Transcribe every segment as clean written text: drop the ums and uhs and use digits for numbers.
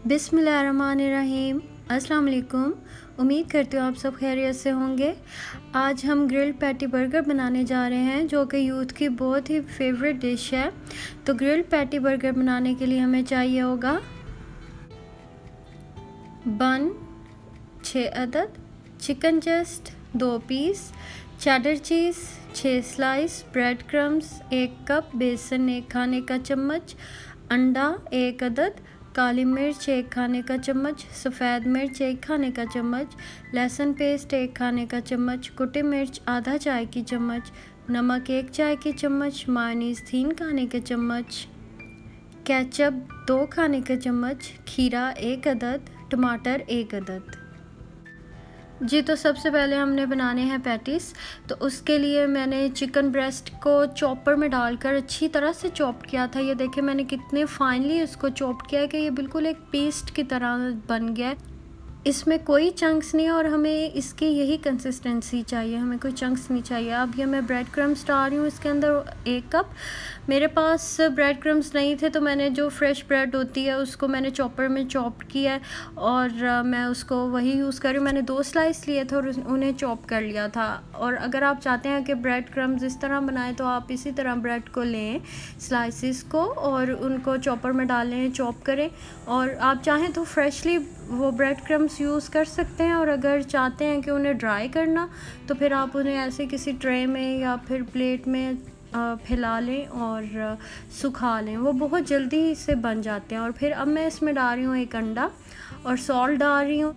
बिस्मिल्लाहिर्रहमानिर्रहीम। अस्सलाम वालेकुम। उम्मीद करती हूँ आप सब खैरियत से होंगे। आज हम ग्रिल्ड पैटी बर्गर बनाने जा रहे हैं जो कि यूथ की बहुत ही फेवरेट डिश है। तो ग्रिल्ड पैटी बर्गर बनाने के लिए हमें चाहिए होगा बन 6 अदद, chicken just 2 piece, cheddar cheese 6 slice, bread crumbs 1 cup, बेसन 1 खाने का चम्मच, अंडा 1 अदद, काली मिर्च 1 खाने का चम्मच, सफ़ेद मिर्च 1 खाने का चम्मच, लहसुन पेस्ट 1 खाने का चम्मच, कुटी मिर्च आधा चाय की चम्मच, नमक 1 चाय की चम्मच, मायोनीज़ 3 खाने के चम्मच, केचप 2 खाने के चम्मच, खीरा 1 अदद, टमाटर 1 अदद। जी तो सबसे पहले हमने बनाने हैं पैटीज़। तो उसके लिए मैंने चिकन ब्रेस्ट को चॉपर में डालकर अच्छी तरह से चॉप किया था। ये देखिए मैंने कितने फाइनली इसको चॉप किया है कि ये बिल्कुल एक पेस्ट की तरह बन गया है। इसमें कोई चंक्स नहीं है और हमें इसकी यही कंसिस्टेंसी चाहिए, हमें कोई चंक्स नहीं चाहिए। अब ये मैं ब्रेड क्रम्स डाल रही हूँ इसके अंदर 1 कप। मेरे पास ब्रेड क्रम्स नहीं थे तो मैंने जो फ्रेश ब्रेड होती है उसको मैंने चॉपर में चॉप किया है और मैं उसको वही यूज़ कर रही हूँ। मैंने 2 स्लाइस लिए थे और उन्हें चॉप कर लिया था। और अगर आप चाहते हैं कि ब्रेड क्रम्स इस तरह बनाएं तो आप इसी तरह ब्रेड को लें, स्लाइसिस को, और उनको चॉपर में डालें, चॉप करें। और आप चाहें तो फ्रेशली वो ब्रेड क्रम्स यूज़ कर सकते हैं, और अगर चाहते हैं कि उन्हें ड्राई करना तो फिर आप उन्हें ऐसे किसी ट्रे में या फिर प्लेट में फैला लें और सुखा लें, वो बहुत जल्दी से बन जाते हैं। और फिर अब मैं इसमें डाल रही हूँ 1 अंडा और सॉल्ट डाल रही हूँ,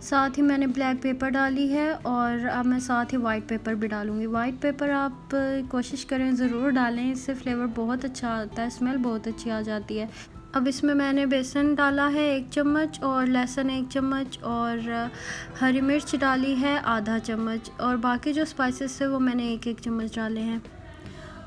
साथ ही मैंने ब्लैक पेपर डाली है और अब मैं साथ ही वाइट पेपर भी डालूँगी। वाइट पेपर आप कोशिश करें ज़रूर डालें, इससे फ्लेवर बहुत अच्छा आता है, स्मेल बहुत अच्छी आ जाती है। अब इसमें मैंने बेसन डाला है 1 चम्मच और लहसुन 1 चम्मच और हरी मिर्च डाली है आधा चम्मच, और बाकी जो स्पाइसेस है वो मैंने 1-1 चम्मच डाले हैं।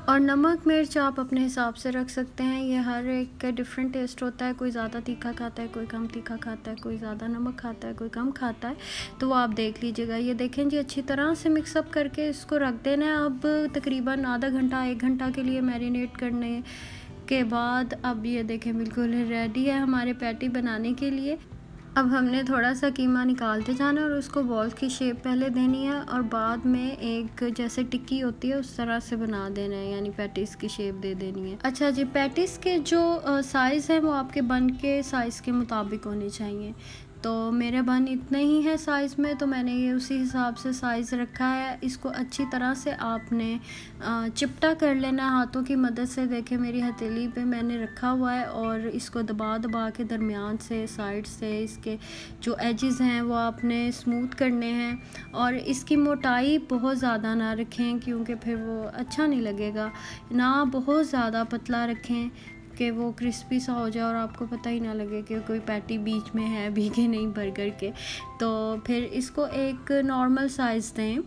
और नमक मिर्च आप अपने हिसाब से रख सकते हैं, ये हर एक का डिफरेंट टेस्ट होता है। कोई ज़्यादा तीखा खाता है, कोई कम तीखा खाता है, कोई ज़्यादा नमक खाता है, कोई कम खाता है, तो वो आप देख लीजिएगा। ये देखें जी, अच्छी तरह से मिक्सअप करके इसको रख देना है। अब तकरीबन आधा घंटा 1 घंटा के लिए मैरिनेट करने के बाद अब ये देखें बिल्कुल रेडी है हमारे पैटी बनाने के लिए। अब हमने थोड़ा सा कीमा निकालते जाना है और उसको बॉल की शेप पहले देनी है और बाद में एक जैसे टिक्की होती है उस तरह से बना देना है, यानी पैटीज़ की शेप दे देनी है। अच्छा जी, पैटीज़ के जो साइज़ है वो आपके बन के साइज़ के मुताबिक होने चाहिए। तो मेरे बन इतने ही है साइज़ में, तो मैंने ये उसी हिसाब से साइज़ रखा है। इसको अच्छी तरह से आपने चिपटा कर लेना हाथों की मदद से। देखें मेरी हथेली पे मैंने रखा हुआ है और इसको दबा दबा के दरमियान से, साइड से इसके जो एजेस हैं वो आपने स्मूथ करने हैं। और इसकी मोटाई बहुत ज़्यादा ना रखें क्योंकि फिर वो अच्छा नहीं लगेगा, ना बहुत ज़्यादा पतला रखें कि वो क्रिस्पी सा हो जाए और आपको पता ही ना लगे कि कोई पैटी बीच में है भी कि नहीं बर्गर के। तो फिर इसको एक नॉर्मल साइज़ दें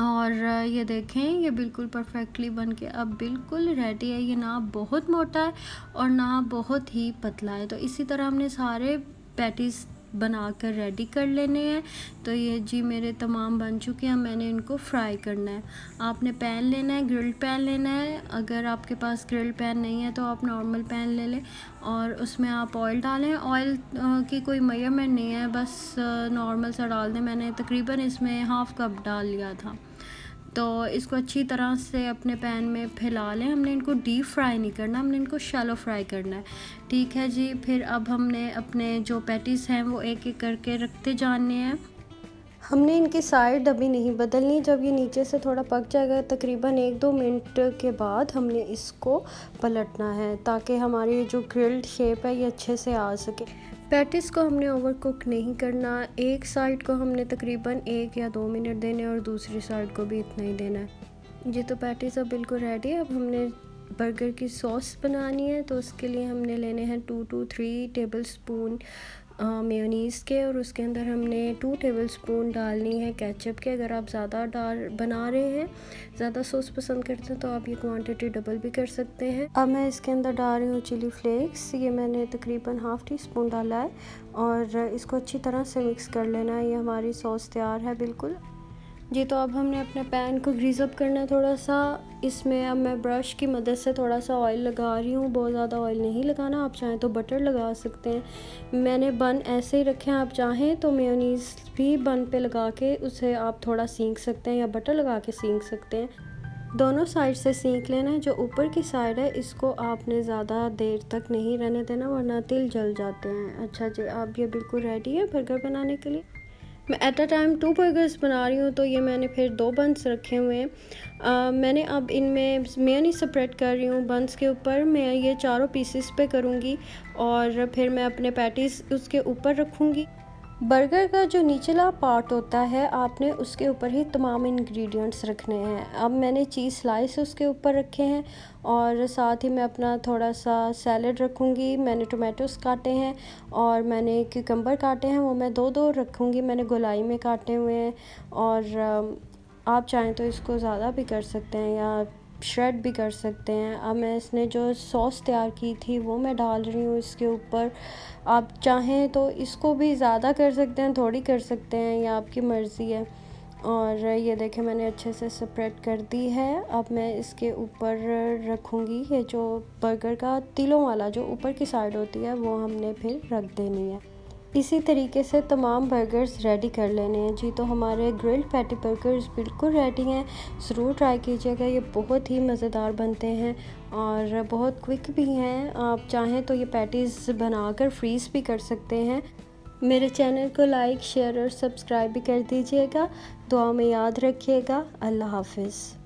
और ये देखें ये बिल्कुल परफेक्टली बन के अब बिल्कुल रेडी है। ये ना बहुत मोटा है और ना बहुत ही पतला है। तो इसी तरह हमने सारे पैटीज़ बनाकर रेडी कर लेने हैं। तो ये जी मेरे तमाम बन चुके हैं, मैंने इनको फ्राई करना है। आपने पैन लेना है, ग्रिल्ड पैन लेना है। अगर आपके पास ग्रिल्ड पैन नहीं है तो आप नॉर्मल पैन ले लें और उसमें आप ऑयल डालें। ऑयल की कोई मेजरमेंट नहीं है, बस नॉर्मल सा डाल दें। मैंने तकरीबन इसमें ½ कप डाल लिया था। तो इसको अच्छी तरह से अपने पैन में फैला लें। हमने इनको डीप फ्राई नहीं करना, हमने इनको शैलो फ्राई करना है। ठीक है जी। फिर अब हमने अपने जो पैटीज़ हैं वो एक एक करके रखते जाने हैं। हमने इनकी साइड अभी नहीं बदलनी। जब ये नीचे से थोड़ा पक जाएगा तकरीबन 1-2 मिनट के बाद हमने इसको पलटना है ताकि हमारी जो ग्रिल्ड शेप है ये अच्छे से आ सके। पैटीज़ को हमने ओवर कुक नहीं करना। एक साइड को हमने तकरीबन 1 या 2 मिनट देने और दूसरी साइड को भी इतना ही देना है। ये तो पैटीज़ अब बिल्कुल रेडी है। अब हमने बर्गर की सॉस बनानी है, तो उसके लिए हमने लेने हैं 2 to 3 टेबल स्पून मेयोनीज़ के, और उसके अंदर हमने 2 टेबल स्पून डालनी है केचप के। अगर आप ज़्यादा बना रहे हैं, ज़्यादा सॉस पसंद करते हैं तो आप ये क्वांटिटी डबल भी कर सकते हैं। अब मैं इसके अंदर डाल रही हूँ चिली फ्लेक्स। ये मैंने तकरीबन ½ टीस्पून डाला है और इसको अच्छी तरह से मिक्स कर लेना है। ये हमारी सॉस तैयार है बिल्कुल जी। तो अब हमने अपने पैन को ग्रीस अप करना है थोड़ा सा इसमें अब मैं ब्रश की मदद से थोड़ा सा ऑयल लगा रही हूँ, बहुत ज़्यादा ऑयल नहीं लगाना, आप चाहें तो बटर लगा सकते हैं। मैंने बन ऐसे ही रखे हैं, आप चाहें तो मेयोनीज़ भी बन पे लगा के उसे आप थोड़ा सेंक सकते हैं या बटर लगा के सेंक सकते हैं। दोनों साइड से सेंक लेना है। जो ऊपर की साइड है इसको आपने ज़्यादा देर तक नहीं रहने देना, वरना तिल जल जाते हैं। अच्छा जी, अब ये बिल्कुल रेडी है बर्गर बनाने के लिए। मैं एट अ टाइम 2 बर्गर्स बना रही हूँ, तो ये मैंने फिर 2 बन्स रखे हुए हैं। मैंने अब इनमें मेयोनीज़ स्प्रेड कर रही हूँ बन्स के ऊपर। मैं ये चारों पीसेस पे करूँगी और फिर मैं अपने पैटीज़ उसके ऊपर रखूँगी। बर्गर का जो निचला पार्ट होता है आपने उसके ऊपर ही तमाम इंग्रेडिएंट्स रखने हैं। अब मैंने चीज़ स्लाइस उसके ऊपर रखे हैं और साथ ही मैं अपना थोड़ा सा सैलड रखूँगी। मैंने टोमेटोज़ काटे हैं और मैंने क्यूकम्बर काटे हैं, वो मैं 2-2 रखूँगी। मैंने गोलाई में काटे हुए हैं और आप चाहें तो इसको ज़्यादा भी कर सकते हैं या श्रेड भी कर सकते हैं। अब मैं इसने जो सॉस तैयार की थी वो मैं डाल रही हूँ इसके ऊपर। आप चाहें तो इसको भी ज़्यादा कर सकते हैं, थोड़ी कर सकते हैं, या आपकी मर्ज़ी है। और ये देखें मैंने अच्छे से स्प्रेड कर दी है। अब मैं इसके ऊपर रखूँगी ये जो बर्गर का तिलों वाला जो ऊपर की साइड होती है वो हमने फिर रख देनी है। इसी तरीके से तमाम बर्गर्स रेडी कर लेने हैं जी। तो हमारे ग्रिल्ड पैटी बर्गर्स बिल्कुल रेडी हैं, ज़रूर ट्राई कीजिएगा। ये बहुत ही मज़ेदार बनते हैं और बहुत क्विक भी हैं। आप चाहें तो ये पैटीज़ बनाकर फ्रीज़ भी कर सकते हैं। मेरे चैनल को लाइक, शेयर और सब्सक्राइब भी कर दीजिएगा। दुआ में याद रखिएगा। अल्लाह हाफ़िज़।